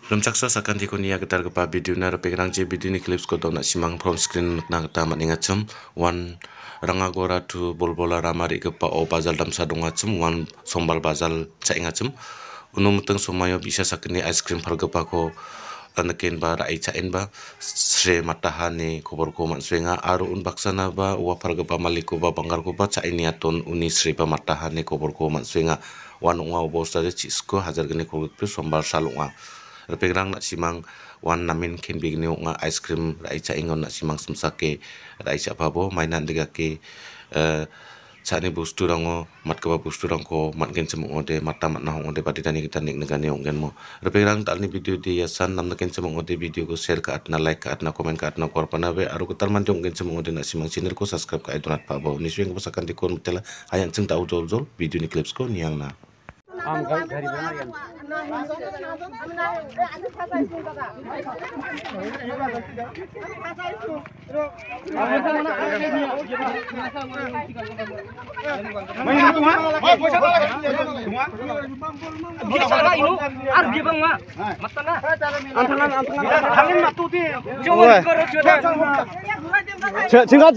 Rumcaksa sakan tikunia getar gepa video na repegrang je video ni clips ko na simang from screen na ta maningacem wan rangagora tu bolbola ramari gepa o bazal dam sadong acem wan sombal bazal caingacem unumuteng somayo bisa sakani ice cream hargepa ko anaken ba rai cain ba sre matahane kobor ko manswenga aru un baksana ba wa hargepa maliko ba banggar ko ba cainiaton uni sre ba matahane kobor ko manswenga wan unga obosta de cisko hajar gani ko sombal salunga repegrang nak simang wan namin ken bigni nga ice cream rai cha ingon nak simang sumsake rai cha pabo mainan diga ke chani bustu rango mat ka bustu rangko mat gen cemong ode mata mat na ode pati tani kita nik negane ongen mo repegrang talni video di yasan nam ken cemong ode video ko share ka atna like ka atna comment ka atna korpana be aru kutar manjong gen cemong ode nak simang channel ko subscribe ka idonat pabo nisweng pasakan di kon mutela hayang ceng tau jol jol video ni clips ko niang na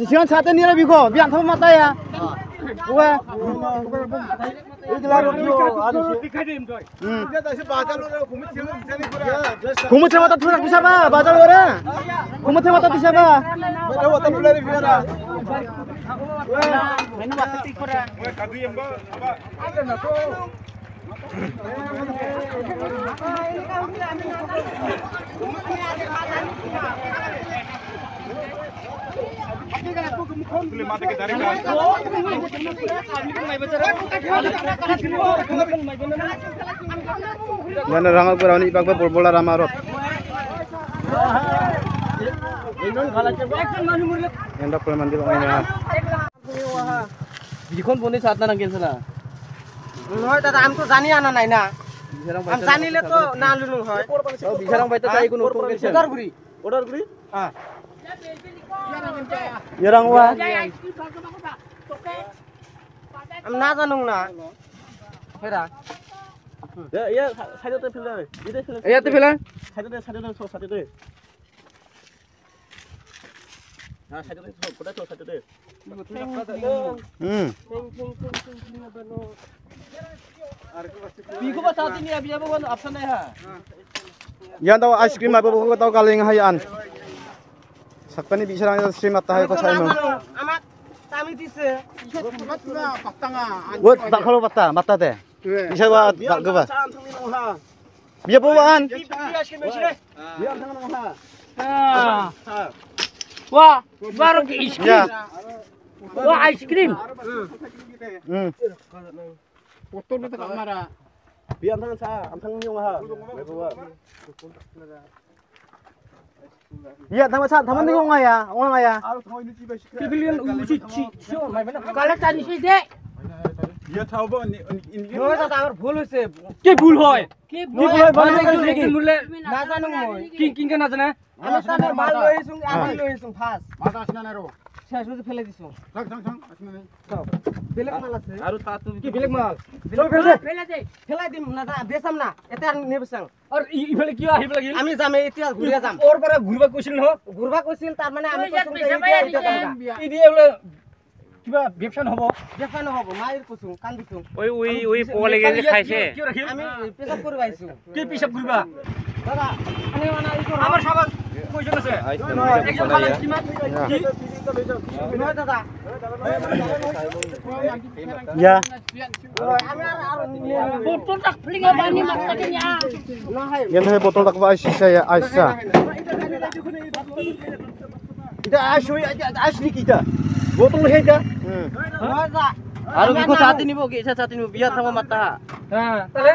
Jangan saat ini lebih kok, biar kamu mata ya. Wah, kumut sama tak turak bisa ba, baca orang. Kumut sama tak bisa ba. Mana rangal pura ni ipak bola ramarot. Endak pura mandi bang ini. Dikon pun saat nang kensela. Noi tata am to jani ana nai na. Am jani le to na lulu hoy. Bisarang baita cai kuno tong kensel. Order guri? Ah. Yarang wa. Am na janung na. Hera. Ya, side te phila. Ide phila. Ya te phila. Side te so side te. Na side te so koda to side te. Bigo ba tati ni abi aba wan option nai ha. Yan tahu ice cream apa buku tahu kaleng hayan. Sakpani bisa nang stream atah ko sai mo. Amat kami dise. Wot tak kalau mata teh. Bisa ba tak gebas. Biar bawaan. Biar tangan ha. Wah, baru ke ice cream. Wah, ice cream. Foto na tak mara. Biar tangan sa, am tangan yung ha. Iya, tangan sa, tangan yung ngaya, ngaya. Pilihan uji ci, kalah tadi sih dek. Dia tahu ba Noi tata amar bhul hoise. Ke bhul hoy? Ke bhul hoy bale na janu moi. King ke na jane? Ami tamer mal loisung, ami loisung fast. mata asna na ro. শেষ হতে ফেলে দিছো Sang asna na. বেলেগ মাল আছে Aru tatu কি বেলেগ মাল চল ফেলাই দিম না বেচাম না এটা আর নেবেছাং আর ইফালে কি আহিব লাগিল আমি যাম এতিয়া ঘুরিয়া যাম ওর পরে ঘুরবা কইছিল ন ঘুরবা কইছিল তার মানে আমি কইছুম ই দিয়ে বলে কিবা ব্যবসা হবো দেখা নহব মায়ের কইছুম কান দিছুম ওই পোলে গেলে খাইছে আমি পেশাব করে আইছু কি পিসাব ঘুরবা দাদা আমি মানে আমার সাবান কইজন আছে একজন খালে কি মাছ নয় দাদা Ya. আমি আর বোতল টাক ফ্লিঙ্গা পানি মারতে নিয়া না হয় Yan hai botol tak ba Aisyah ya Aisyah. Kita Aisyah Aisyah kita. Botol he ka. নয় দাদা Aru ko sa atin nibo, sa atin nibo biar sama mata. হ্যাঁ তাহলে